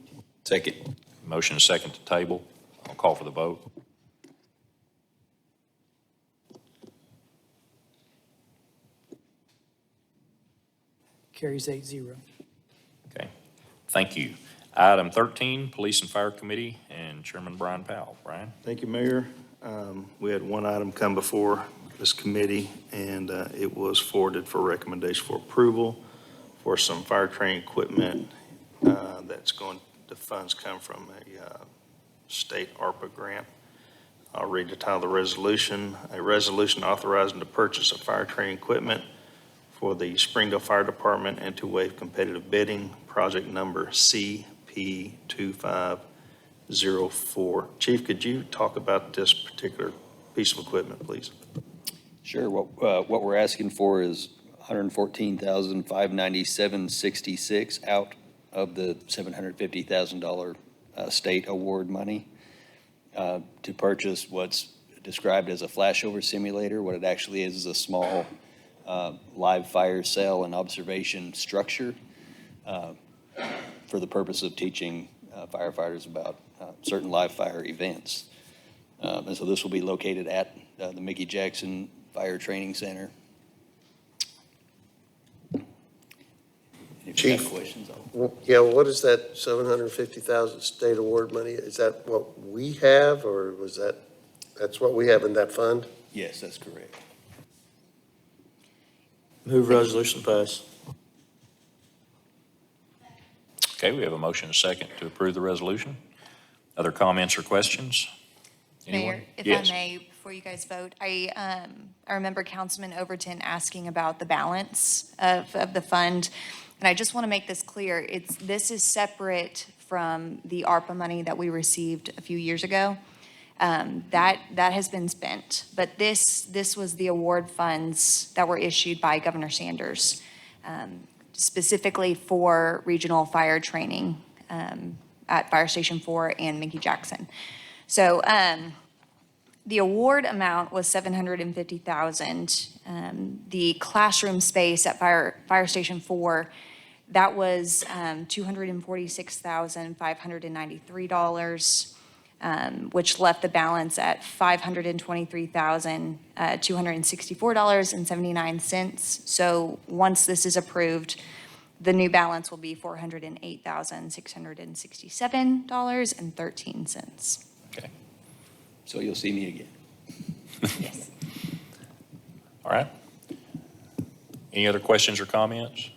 Second. Motion is second to table. I'll call for the vote. Carries 8-0. Okay. Thank you. Item 13, Police and Fire Committee, and Chairman Brian Powell. Brian? Thank you, Mayor. We had one item come before this committee, and it was forwarded for recommendation for approval for some fire training equipment that's going, the funds come from a state ARPA grant. I'll read the title of the resolution. A resolution authorizing the purchase of fire training equipment for the Springdale Fire Department and to waive competitive bidding, project number CP2504. Chief, could you talk about this particular piece of equipment, please? Sure. What we're asking for is $114,597.66 out of the $750,000 state award money to purchase what's described as a flashover simulator. What it actually is a small live fire cell and observation structure for the purpose of teaching firefighters about certain live fire events. And so this will be located at the Mickey Jackson Fire Training Center. If you have Chief. questions, Yeah, what is that 750,000 state award money? Is that what we have, or was that's what we have in that fund? yes, that's correct. Move resolution pass. Okay, we have a motion and a second to approve the resolution. Other comments or questions? Anyone? Mayor, if Yes. I may, before you guys vote, I remember Councilman Overton asking about the balance of the fund. And I just want to make this clear. This is separate from the ARPA money that we received a few years ago. That has been spent. But this was the award funds that were issued by Governor Sanders, specifically for regional fire training at Fire Station 4 and Mickey Jackson. So the award amount was $750,000. The classroom space at Fire Station 4, that was $246,593, which left the balance at $523,264.79. So once this is approved, the new balance will be $408,667.13. Okay. So you'll see me again. Yes. All right. Any other questions or comments?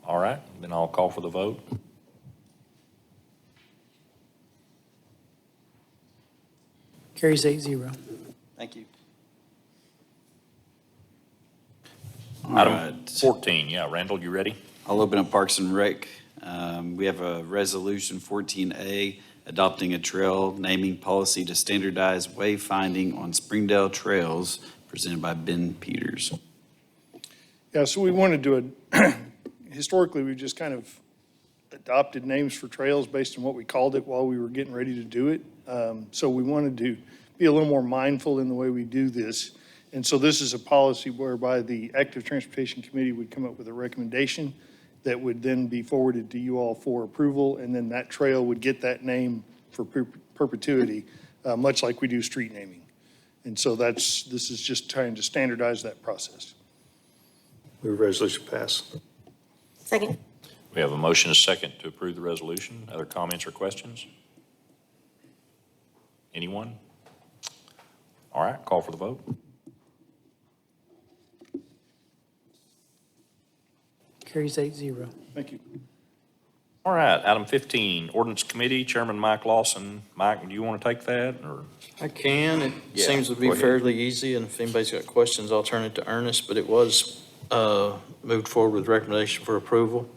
All right, then I'll call for the vote. Carries 8-0. Thank you. Item 14, yeah, Randall, you ready? I'll open up Parks and Rec. We have a resolution 14A, adopting a trail naming policy to standardize wayfinding on Springdale trails, presented by Ben Peters. Yeah, so we wanted to, historically, we just kind of adopted names for trails based on what we called it while we were getting ready to do it. So we wanted to be a little more mindful in the way we do this And so this is a policy whereby the Active Transportation Committee would come up with a recommendation that would then be forwarded to you all for approval, and then that trail would get that name for perpetuity, much like we do street naming. And so this is just trying to standardize that process. Move resolution pass. Second. We have a motion and a second to approve the resolution. Other comments or questions? Anyone? All right, call for the vote. Carries 8-0. Thank you. All right, item 15, ordinance committee, Chairman Mike Lawson. Mike, do you want to take that, or? I can. It Yeah, seems to go be ahead. fairly easy, and if anybody's got questions, I'll turn it to Ernest, but it was moved forward with recommendation for approval.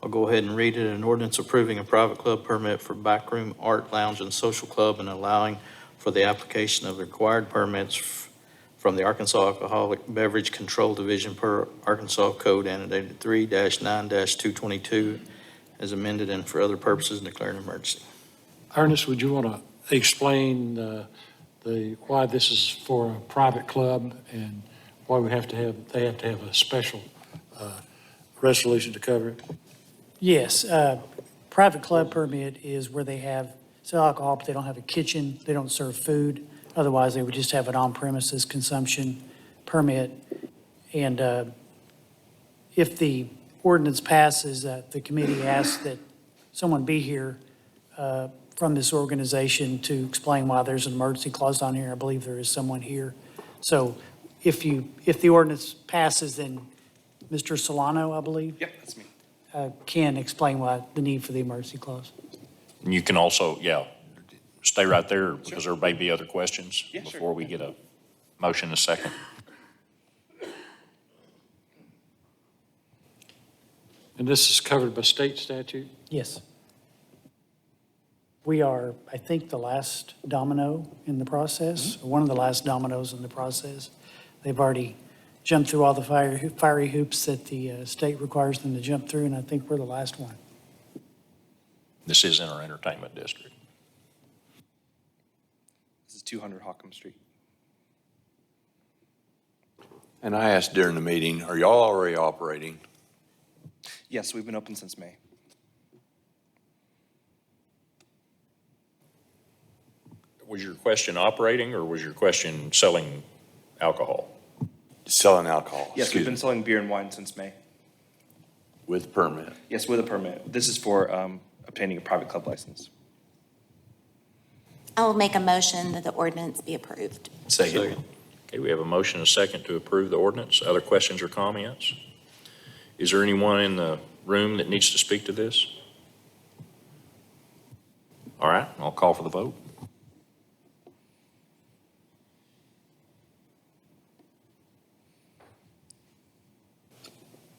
I'll go ahead and read it. An ordinance approving a private club permit for backroom art lounge and social club and allowing for the application of the required permits from the Arkansas Alcoholic Beverage Control Division per Arkansas Code annotated 3-9-222 as amended and for other purposes declaring an emergency. Ernest, would you want to explain why this is for a private club and why they have to have a special resolution to cover it? Yes, private club permit is where they sell alcohol, but they don't have a kitchen, they don't serve food. Otherwise, they would just have an on-premises consumption permit. And if the ordinance passes, the committee asks that someone be here from this organization to explain why there's an emergency clause on here. I believe there is someone here. So if the ordinance passes, then Mr. Solano, I believe, Yep, that's me. can explain why the need for the emergency clause. And you can also, stay right there because there may be other questions Yeah, sure. before we get a motion and a second. And this is covered by state statute? Yes. We are, I think, the last domino in the process, or one of the last dominoes in the process. They've already jumped through all the fiery hoops that the state requires them to jump through, and I think we're the last one. This is in our entertainment district. This is 200 Hockham Street. And I asked during the meeting, are y'all already operating? Yes, we've been open since May. Was your question operating or was your question selling alcohol? Selling alcohol? Yes, we've excuse been me, selling beer and wine since May. with permit. Yes, with a permit. This is for obtaining a private club license. I will make a motion that the ordinance be approved. Second. Okay, we have a motion and a second to approve the ordinance. Other questions or comments? Is there anyone in the room that needs to speak to this? All right, I'll call for the vote.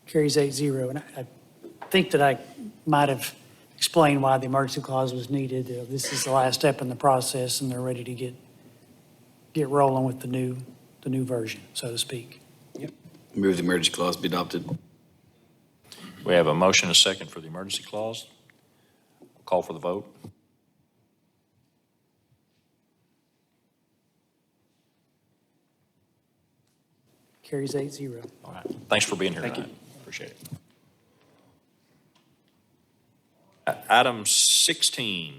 Carries 8-0. And I think that I might have explained why the emergency clause was needed. This is the last step in the process, and they're ready to get rolling with the new version, so to speak. Move the emergency clause be adopted. We have a motion and a second for the emergency clause. Call for the vote. Carries 8-0. All right, thanks for being here Thank you. tonight. Appreciate it. Item 16,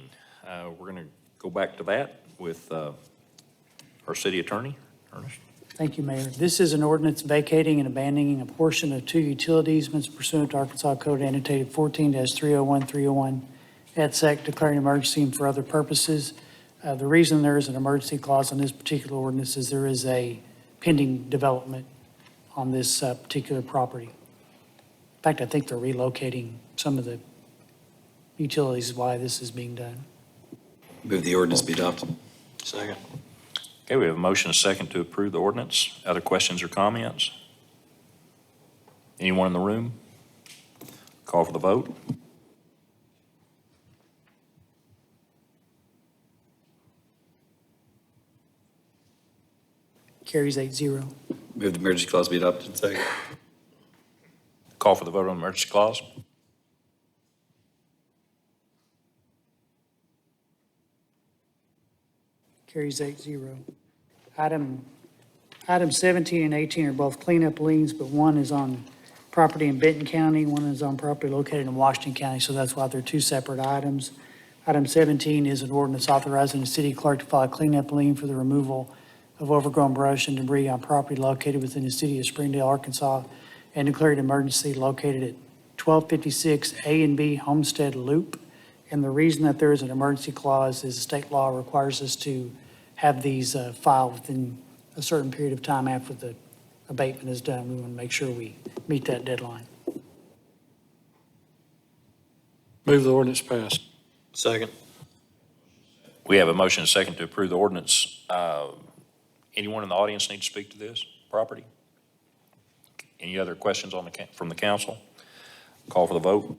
we're going to go back to that with our city attorney, Ernest. Thank you, Mayor. This is an ordinance vacating and abandoning a portion of two utility easements pursuant to Arkansas Code annotated 14-301-301 et sec, declaring emergency and for other purposes. The reason there is an emergency clause on this particular ordinance is there is a pending development on this particular property. In fact, I think they're relocating some of the utilities why this is being done. Move the ordinance be adopted. Second. Okay, we have a motion and a second to approve the ordinance. Other questions or comments? Anyone in the room? Call for the vote. Carries 8-0. Move the emergency clause be adopted. Second. Call for the vote on the emergency clause. Carries 8-0. Item Items 17 and 18 are both cleanup liens, but one is on property in Benton County, one is on property located in Washington County, so that's why they're two separate items. Item 17 is an ordinance authorizing the city clerk to file a cleanup lien for the removal of overgrown brush and debris on property located within the city of Springdale, Arkansas, and declaring an emergency located at 1256 A and B Homestead Loop. And the reason that there is an emergency clause is the state law requires us to have these filed within a certain period of time after the abatement is done. We want to make sure we meet that deadline. Move the ordinance pass. Second. We have a motion and a second to approve the ordinance. Anyone in the audience need to speak to this property? Any other questions on from the council? Call for the vote.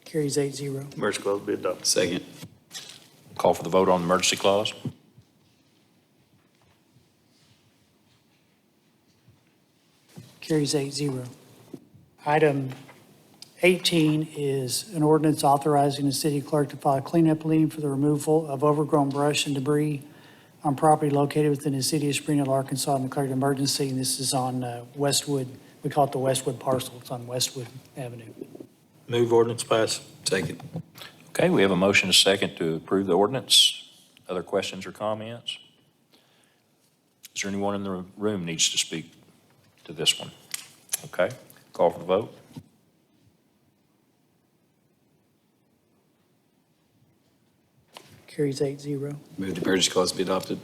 Carries 8-0. Emergency clause be adopted. Second. Call for the vote on the emergency clause. Carries 8-0. Item 18 is an ordinance authorizing the city clerk to file a cleanup lien for the removal of overgrown brush and debris on property located within the city of Springdale, Arkansas, and declared an emergency. And this is on Westwood, we call it the Westwood parcel. It's on Westwood Avenue. Move ordinance pass. Second. Okay, we have a motion and a second to approve the ordinance. Other questions or comments? Is there anyone in the room needs to speak to this one? Okay, call for the vote. Carries 8-0. Move the emergency clause be adopted.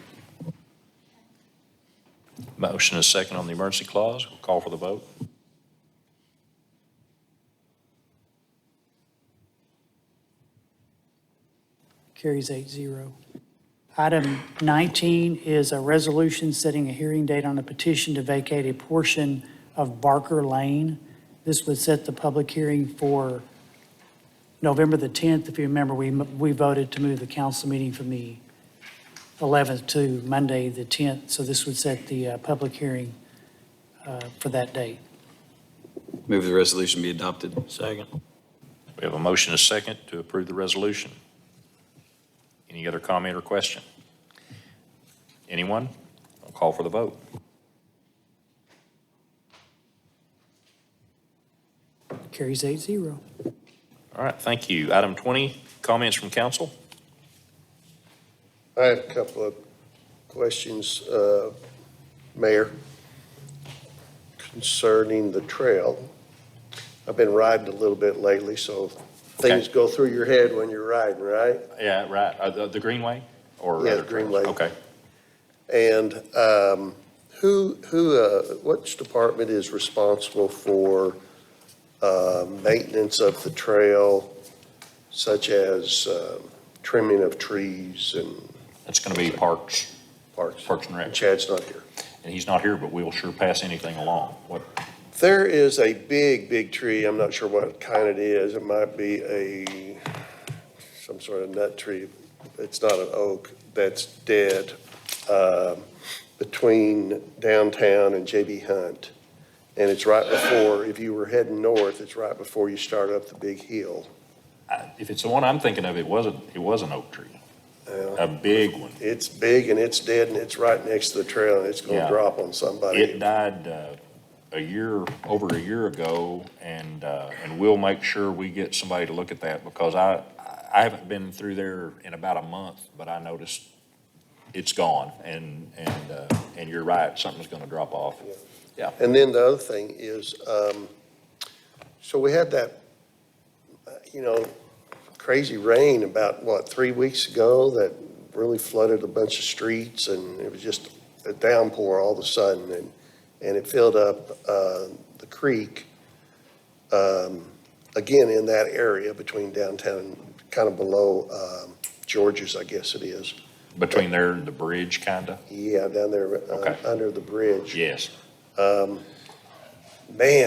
Motion is second on the emergency clause. Call for the vote. Carries 8-0. Item 19 is a resolution setting a hearing date on a petition to vacate a portion of Barker Lane. This would set the public hearing for November the 10th. If you remember, we voted to move the council meeting from the 11th to Monday, the 10th. So this would set the public hearing for that date. Move the resolution be adopted. Second. We have a motion and a second to approve the resolution. Any other comment or question? Anyone? I'll call for the vote. Carries 8-0. All right, thank you. Item 20, comments from council? I have a couple of questions, Mayor, concerning the trail. I've been riding a little bit lately, so things go through your head when you're riding, right? Yeah, right. The Greenway or Yeah, other the trails? Greenway. Okay. And which department is responsible for maintenance of the trail, such as trimming of trees and It's going to be Parks parks? and Rec. Chad's not here. And he's not here, but we'll sure pass anything along. What, There is a big, big tree. I'm not sure what kind it is. It might be some sort of nut tree. It's not an oak that's dead between downtown and J.B. Hunt. And it's right before, if you were heading north, it's right before you start up the big hill. if it's the one I'm thinking of, it was an oak tree, a big one. It's big and it's dead and it's right next to the trail and it's going Yeah. to drop on somebody. It died over a year ago, and we'll make sure we get somebody to look at that, because I haven't been through there in about a month, but I noticed it's gone, and you're right, something's gonna drop off. Yeah. And then the other thing is, so we had that, crazy rain about, 3 weeks ago that really flooded a bunch of streets, and it was just a downpour all of a sudden, and it filled up the creek, again, in that area between downtown, kind of below George's, I guess it is. Between there and the bridge, kinda? Yeah, down there Okay. under the bridge. Yes. Man,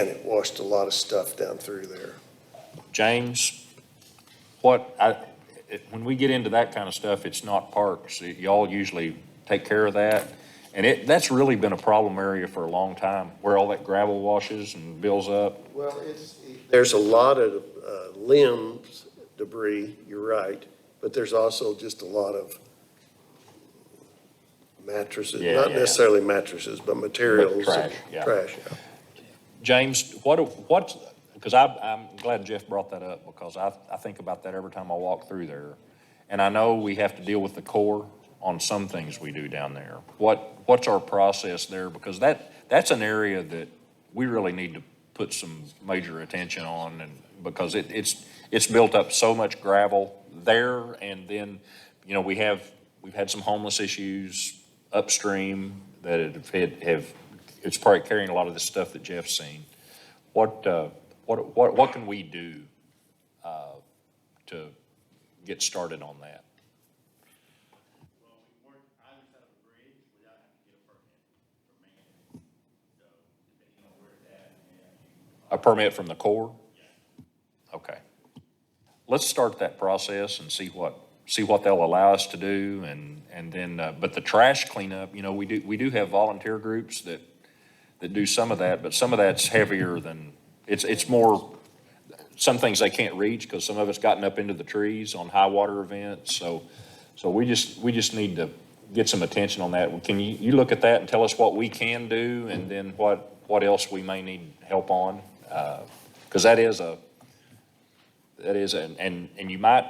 it washed a lot of stuff down through there. James, when we get into that kind of stuff, it's not parks. Y'all usually take care of that. And that's really been a problem area for a long time, where all that gravel washes and builds up. Well, there's a lot of limbs, debris, you're right, but there's also just a lot of mattresses, Yeah, not yeah. necessarily mattresses, but materials. trash, yeah. Trash. James, because I'm glad Jeff brought that up, because I think about that every time I walk through there. And I know we have to deal with the Corps on some things we do down there. What's our process there? Because that's an area that we really need to put some major attention on, and because it's built up so much gravel there, and then, we've had some homeless issues upstream that it's probably carrying a lot of the stuff that Jeff's seen. What can we do to get started on that? A permit from the Corps? Okay. Let's start that process and see what they'll allow us to do, and then, but the trash cleanup, we do have volunteer groups that do some of that, but some of that's heavier than, it's more, some things they can't reach because some of it's gotten up into the trees on high water events, so we just need to get some attention on that. Can you look at that and tell us what we can do, and then what else we may need help on? Because that is and you might,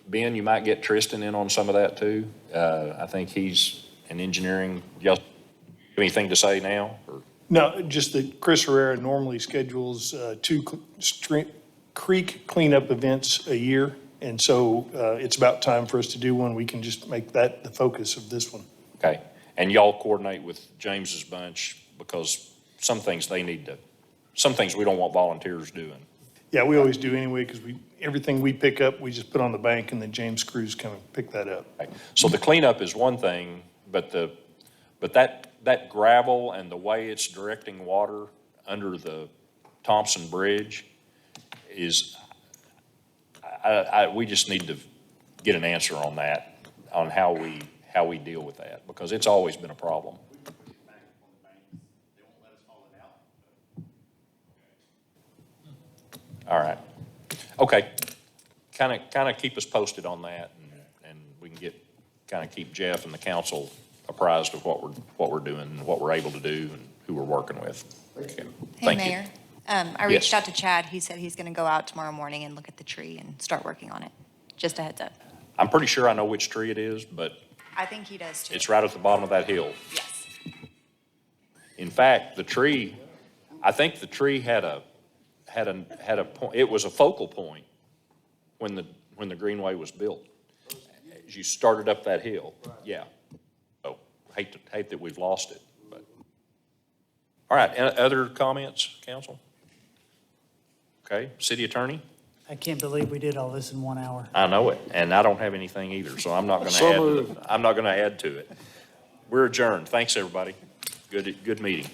Ben, you might get Tristan in on some of that too. I think he's in engineering. Y'all have anything to say now? Or? No, just that Chris Herrera normally schedules 2 creek cleanup events a year. And so it's about time for us to do one. We can just make that the focus of this one. Okay. And y'all coordinate with James's bunch, because some things some things we don't want volunteers doing. Yeah, we always do anyway, because everything we pick up, we just put on the bank, and then James Cruz come and pick that up. Okay. So the cleanup is one thing, but that gravel and the way it's directing water under the Thompson Bridge is, we just need to get an answer on that, on how we deal with that, because it's always been a problem. All right. Okay. Kind of keep us posted on that, and we can keep Jeff and the council apprised of what we're doing and what we're able to do and who we're working with. Okay. Hey, Thank you. Mayor. I reached out to Chad. He said he's going to go out tomorrow morning and look at the tree and start working on it. Just a heads up. I'm pretty sure I know which tree it is, but I think he does too. it's right at the bottom of that hill. Yes. In fact, I think the tree had a point. It was a focal point when the Greenway was built. As you started up that hill, yeah. So hate that we've lost it. But all right, other comments, council? Okay, city attorney. I can't believe we did all this in 1 hour. I know it, and I don't have anything either, so I'm not going to add to it. We're adjourned. Thanks, everybody. Good meeting.